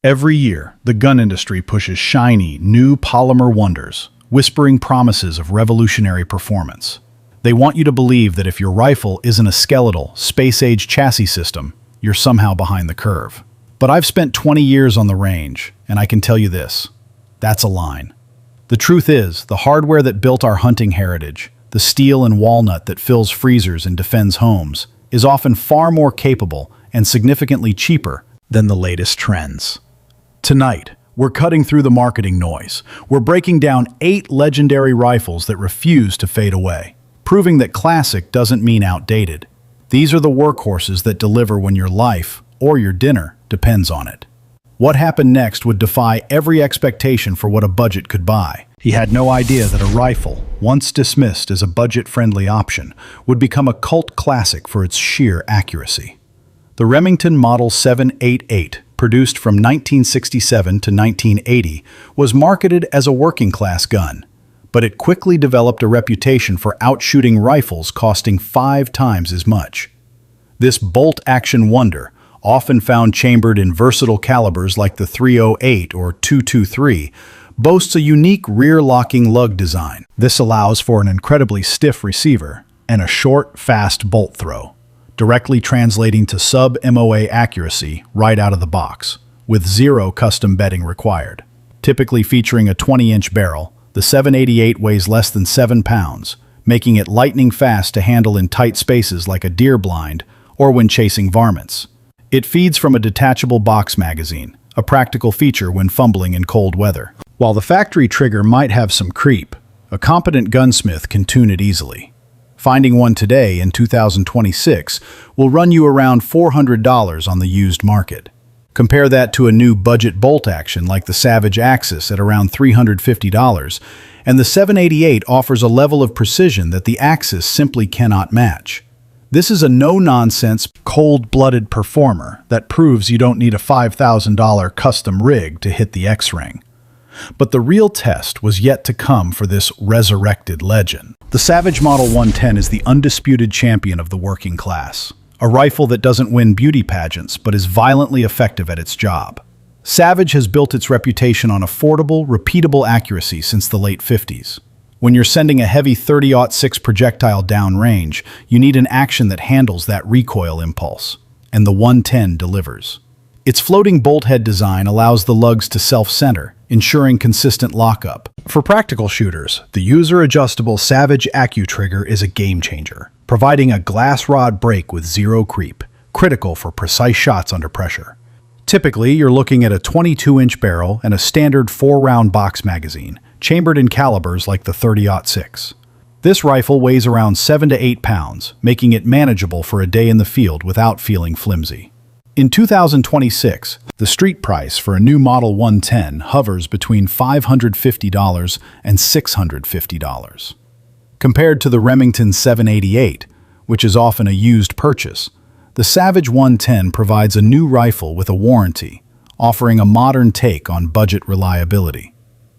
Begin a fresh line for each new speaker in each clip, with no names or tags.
Every year, the gun industry pushes shiny, new polymer wonders, whispering promises of revolutionary performance. They want you to believe that if your rifle isn't a skeletal, space-age chassis system, you're somehow behind the curve. But I've spent 20 years on the range, and I can tell you this: that's a line. The truth is, the hardware that built our hunting heritage, the steel and walnut that fills freezers and defends homes, is often far more capable and significantly cheaper than the latest trends. Tonight, we're cutting through the marketing noise. We're breaking down 8 legendary rifles that refuse to fade away, proving that classic doesn't mean outdated. These are the workhorses that deliver when your life, or your dinner, depends on it. What happened next would defy every expectation for what a budget could buy. He had no idea that a rifle, once dismissed as a budget-friendly option, would become a cult classic for its sheer accuracy. The Remington Model 788, produced from 1967 to 1980, was marketed as a working-class gun, but it quickly developed a reputation for outshooting rifles costing 5 times as much. This bolt-action wonder, often found chambered in versatile calibers like the .308 or .223, boasts a unique rear-locking lug design. This allows for an incredibly stiff receiver and a short, fast bolt throw, directly translating to sub-MOA accuracy right out of the box, with 0 custom bedding required. Typically featuring a 20-inch barrel, the 788 weighs less than 7 pounds, making it lightning fast to handle in tight spaces like a deer blind or when chasing varmints. It feeds from a detachable box magazine, a practical feature when fumbling in cold weather. While the factory trigger might have some creep, a competent gunsmith can tune it easily. Finding one today in 2026 will run you around $400 on the used market. Compare that to a new budget bolt action like the Savage Axis at around $350, and the 788 offers a level of precision that the Axis simply cannot match. This is a no-nonsense, cold-blooded performer that proves you don't need a $5,000 custom rig to hit the X-ring. But the real test was yet to come for this resurrected legend. The Savage Model 110 is the undisputed champion of the working class, a rifle that doesn't win beauty pageants but is violently effective at its job. Savage has built its reputation on affordable, repeatable accuracy since the late 50s. When you're sending a heavy .30-06 projectile downrange, you need an action that handles that recoil impulse, and the 110 delivers. Its floating bolt head design allows the lugs to self-center, ensuring consistent lockup. For practical shooters, the user-adjustable Savage AccuTrigger is a game-changer, providing a glass rod break with 0 creep, critical for precise shots under pressure. Typically, you're looking at a 22-inch barrel and a standard 4-round box magazine, chambered in calibers like the .30-06. This rifle weighs around 7 to 8 pounds, making it manageable for a day in the field without feeling flimsy. In 2026, the street price for a new Model 110 hovers between $550 and $650. Compared to the Remington 788, which is often a used purchase, the Savage 110 provides a new rifle with a warranty, offering a modern take on budget reliability.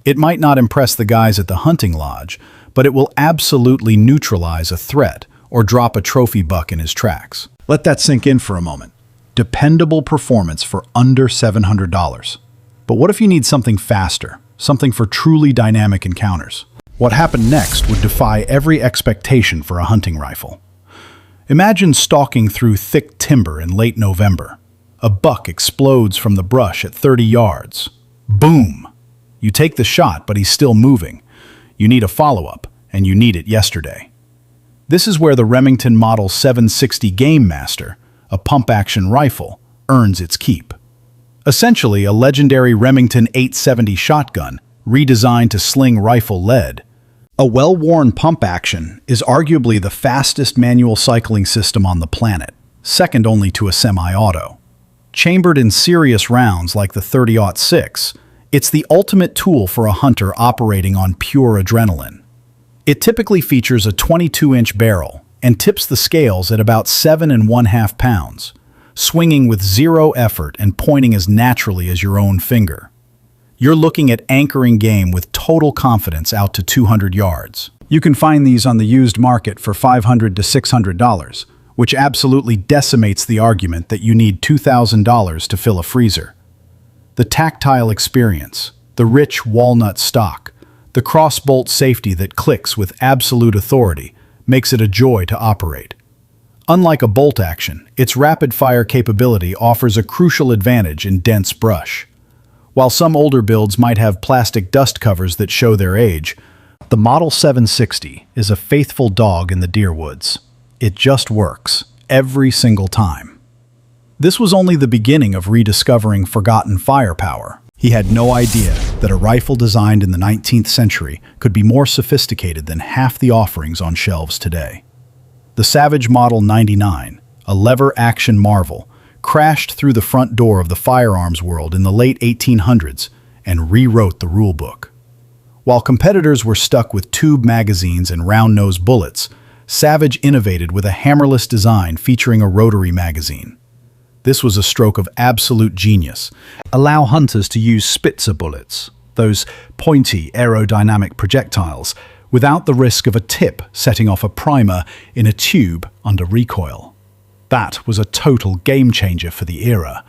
It might not impress the guys at the hunting lodge, but it will absolutely neutralize a threat or drop a trophy buck in his tracks. Let that sink in for a moment. Dependable performance for under $700. But what if you need something faster, something for truly dynamic encounters? What happened next would defy every expectation for a hunting rifle. Imagine stalking through thick timber in late November. A buck explodes from the brush at 30 yards. Boom! You take the shot, but he's still moving. You need a follow-up, and you need it yesterday. This is where the Remington Model 760 Game Master, a pump-action rifle, earns its keep. Essentially, a legendary Remington 870 shotgun, redesigned to sling rifle lead. A well-worn pump-action is arguably the fastest manual cycling system on the planet, second only to a semi-auto. Chambered in serious rounds like the .30-06, it's the ultimate tool for a hunter operating on pure adrenaline. It typically features a 22-inch barrel and tips the scales at about 7.5 pounds, swinging with 0 effort and pointing as naturally as your own finger. You're looking at anchoring game with total confidence out to 200 yards. You can find these on the used market for $500 to $600, which absolutely decimates the argument that you need $2,000 to fill a freezer. The tactile experience, the rich walnut stock, the cross-bolt safety that clicks with absolute authority makes it a joy to operate. Unlike a bolt action, its rapid-fire capability offers a crucial advantage in dense brush. While some older builds might have plastic dust covers that show their age, the Model 760 is a faithful dog in the deer woods. It just works, every single time. This was only the beginning of rediscovering forgotten firepower. He had no idea that a rifle designed in the 19th century could be more sophisticated than half the offerings on shelves today. The Savage Model 99, a lever-action marvel, crashed through the front door of the firearms world in the late 1800s and rewrote the rulebook. While competitors were stuck with tube magazines and round-nosed bullets, Savage innovated with a hammerless design featuring a rotary magazine. This was a stroke of absolute genius. Allow hunters to use Spitzer bullets, those pointy aerodynamic projectiles, without the risk of a tip setting off a primer in a tube under recoil. That was a total game changer for the era.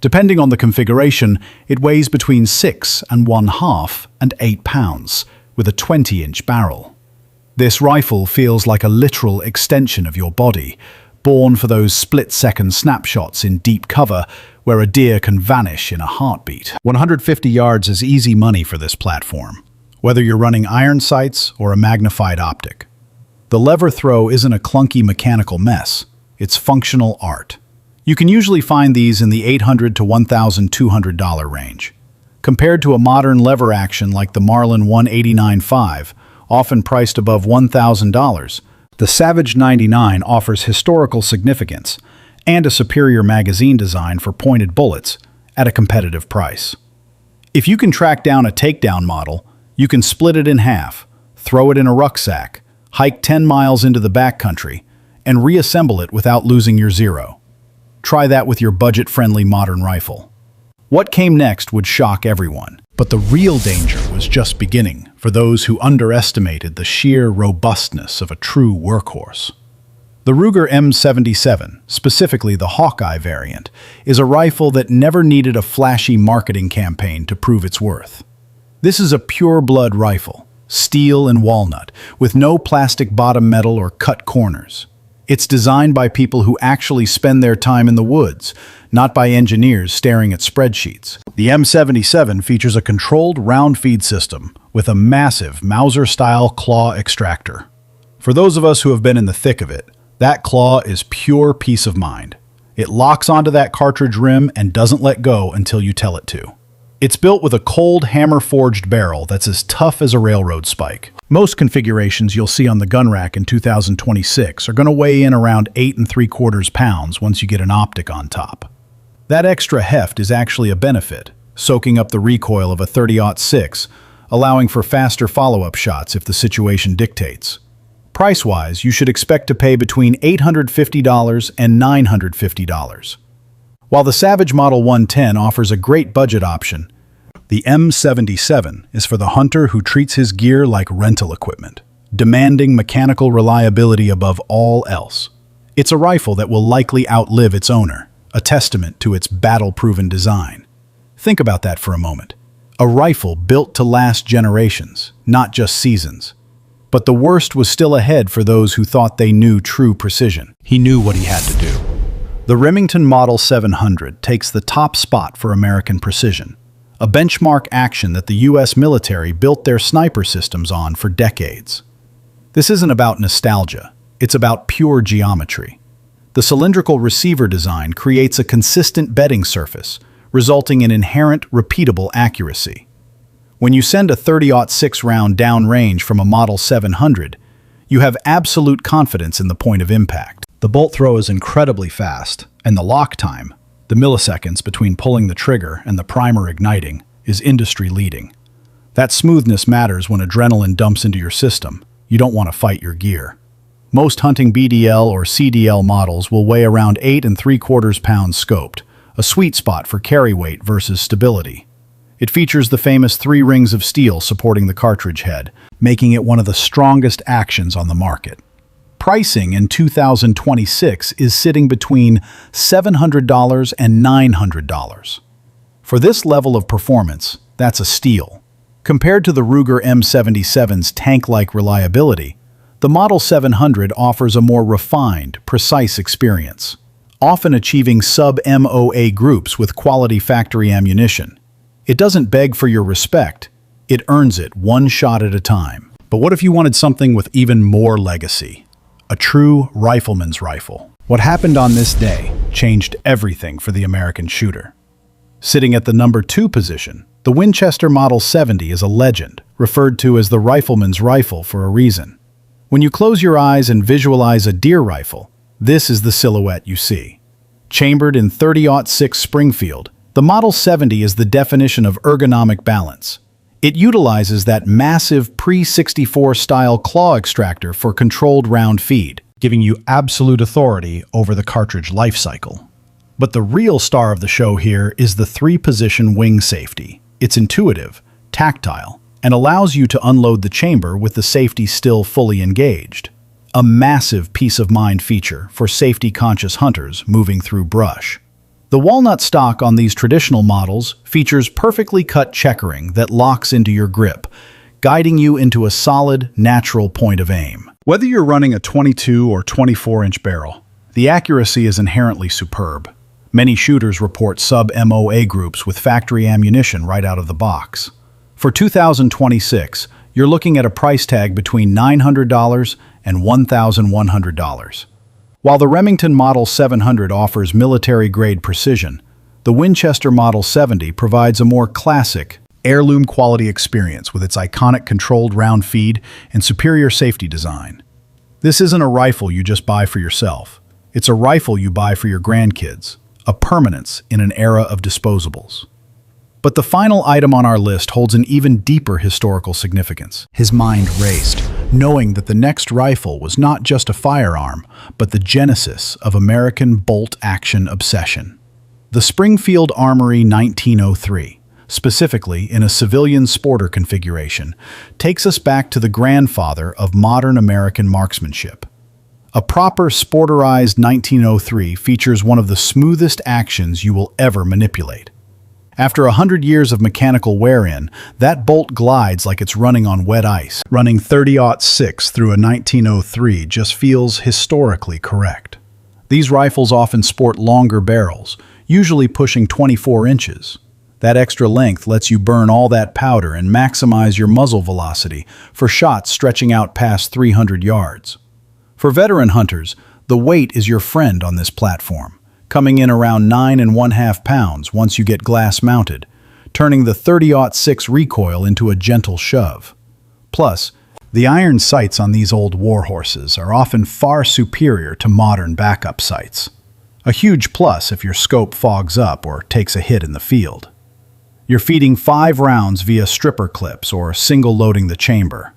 Depending on the configuration, it weighs between 6 1/2 and 8 pounds, with a 20-inch barrel. This rifle feels like a literal extension of your body, born for those split-second snapshots in deep cover where a deer can vanish in a heartbeat. 150 yards is easy money for this platform, whether you're running iron sights or a magnified optic. The lever throw isn't a clunky mechanical mess, it's functional art. You can usually find these in the $800 to $1,200 range. Compared to a modern lever action like the Marlin 189.5, often priced above $1,000, the Savage 99 offers historical significance and a superior magazine design for pointed bullets at a competitive price. If you can track down a takedown model, you can split it in half, throw it in a rucksack, hike 10 miles into the backcountry, and reassemble it without losing your zero. Try that with your budget-friendly modern rifle. What came next would shock everyone, but the real danger was just beginning for those who underestimated the sheer robustness of a true workhorse. The Ruger M-77, specifically the Hawkeye variant, is a rifle that never needed a flashy marketing campaign to prove its worth. This is a pure-blood rifle, steel and walnut, with no plastic bottom metal or cut corners. It's designed by people who actually spend their time in the woods, not by engineers staring at spreadsheets. The M77 features a controlled round feed system with a massive Mauser-style claw extractor. For those of us who have been in the thick of it, that claw is pure peace of mind. It locks onto that cartridge rim and doesn't let go until you tell it to. It's built with a cold hammer-forged barrel that's as tough as a railroad spike. Most configurations you'll see on the gun rack in 2026 are going to weigh in around 8 3/4 pounds once you get an optic on top. That extra heft is actually a benefit, soaking up the recoil of a 30-06, allowing for faster follow-up shots if the situation dictates. Price-wise, you should expect to pay between $850 and $950. While the Savage Model 110 offers a great budget option, the M77 is for the hunter who treats his gear like rental equipment, demanding mechanical reliability above all else. It's a rifle that will likely outlive its owner, a testament to its battle-proven design. Think about that for a moment. A rifle built to last generations, not just seasons. But the worst was still ahead for those who thought they knew true precision. He knew what he had to do. The Remington Model 700 takes the top spot for American precision, a benchmark action that the U.S. military built their sniper systems on for decades. This isn't about nostalgia, it's about pure geometry. The cylindrical receiver design creates a consistent bedding surface, resulting in inherent, repeatable accuracy. When you send a 30-06 round downrange from a Model 700, you have absolute confidence in the point of impact. The bolt throw is incredibly fast, and the lock time, the milliseconds between pulling the trigger and the primer igniting, is industry-leading. That smoothness matters when adrenaline dumps into your system. You don't want to fight your gear. Most hunting BDL or CDL models will weigh around 8 3/4 pounds scoped, a sweet spot for carry weight versus stability. It features the famous 3 rings of steel supporting the cartridge head, making it one of the strongest actions on the market. Pricing in 2026 is sitting between $700 and $900. For this level of performance, that's a steal. Compared to the Ruger M-77's tank-like reliability, the Model 700 offers a more refined, precise experience, often achieving sub-MOA groups with quality factory ammunition. It doesn't beg for your respect, it earns it one shot at a time. But what if you wanted something with even more legacy? A true rifleman's rifle. What happened on this day changed everything for the American shooter. Sitting at the number 2 position, the Winchester Model 70 is a legend, referred to as the rifleman's rifle for a reason. When you close your eyes and visualize a deer rifle, this is the silhouette you see. Chambered in .30-06 Springfield, the Model 70 is the definition of ergonomic balance. It utilizes that massive pre-64 style claw extractor for controlled round feed, giving you absolute authority over the cartridge life cycle. But the real star of the show here is the 3-position wing safety. It's intuitive, tactile, and allows you to unload the chamber with the safety still fully engaged. A massive peace of mind feature for safety-conscious hunters moving through brush. The walnut stock on these traditional models features perfectly cut checkering that locks into your grip, guiding you into a solid, natural point of aim. Whether you're running a 22 or 24-inch barrel, the accuracy is inherently superb. Many shooters report sub-MOA groups with factory ammunition right out of the box. For 2026, you're looking at a price tag between $900 and $1,100. While the Remington Model 700 offers military-grade precision, the Winchester Model 70 provides a more classic, heirloom-quality experience with its iconic controlled round feed and superior safety design. This isn't a rifle you just buy for yourself. It's a rifle you buy for your grandkids, a permanence in an era of disposables. But the final item on our list holds an even deeper historical significance. His mind raced, knowing that the next rifle was not just a firearm, but the genesis of American bolt-action obsession. The Springfield Armory 1903, specifically in a civilian sporter configuration, takes us back to the grandfather of modern American marksmanship. A proper sporterized 1903 features one of the smoothest actions you will ever manipulate. After 100 years of mechanical wear-in, that bolt glides like it's running on wet ice. Running .30-06 through a 1903 just feels historically correct. These rifles often sport longer barrels, usually pushing 24 inches. That extra length lets you burn all that powder and maximize your muzzle velocity for shots stretching out past 300 yards. For veteran hunters, the weight is your friend on this platform, coming in around 9.5 pounds once you get glass mounted, turning the .30-06 recoil into a gentle shove. Plus, the iron sights on these old warhorses are often far superior to modern backup sights. A huge plus if your scope fogs up or takes a hit in the field. You're feeding 5 rounds via stripper clips or single-loading the chamber.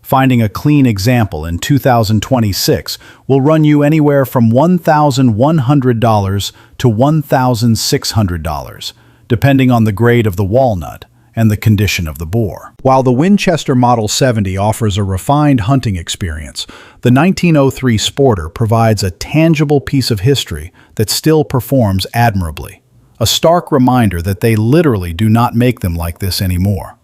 Finding a clean example in 2026 will run you anywhere from $1,100 to $1,600, depending on the grade of the walnut and the condition of the bore. While the Winchester Model 70 offers a refined hunting experience, the 1903 Sporter provides a tangible piece of history that still performs admirably. A stark reminder that they literally do not make them like this anymore.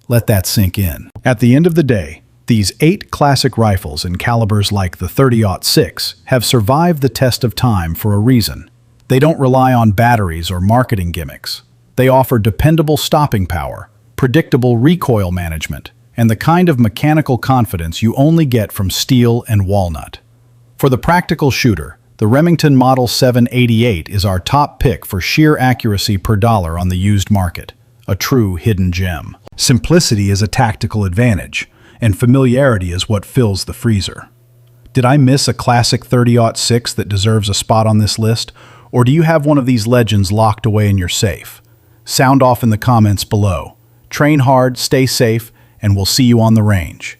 Let that sink in. At the end of the day, these 8 classic rifles in calibers like the .30-06 have survived the test of time for a reason. They don't rely on batteries or marketing gimmicks. They offer dependable stopping power, predictable recoil management, and the kind of mechanical confidence you only get from steel and walnut. For the practical shooter, the Remington Model 788 is our top pick for sheer accuracy per dollar on the used market, a true hidden gem. Simplicity is a tactical advantage, and familiarity is what fills the freezer. Did I miss a classic .30-06 that deserves a spot on this list, or do you have one of these legends locked away in your safe? Sound off in the comments below. Train hard, stay safe, and we'll see you on the range.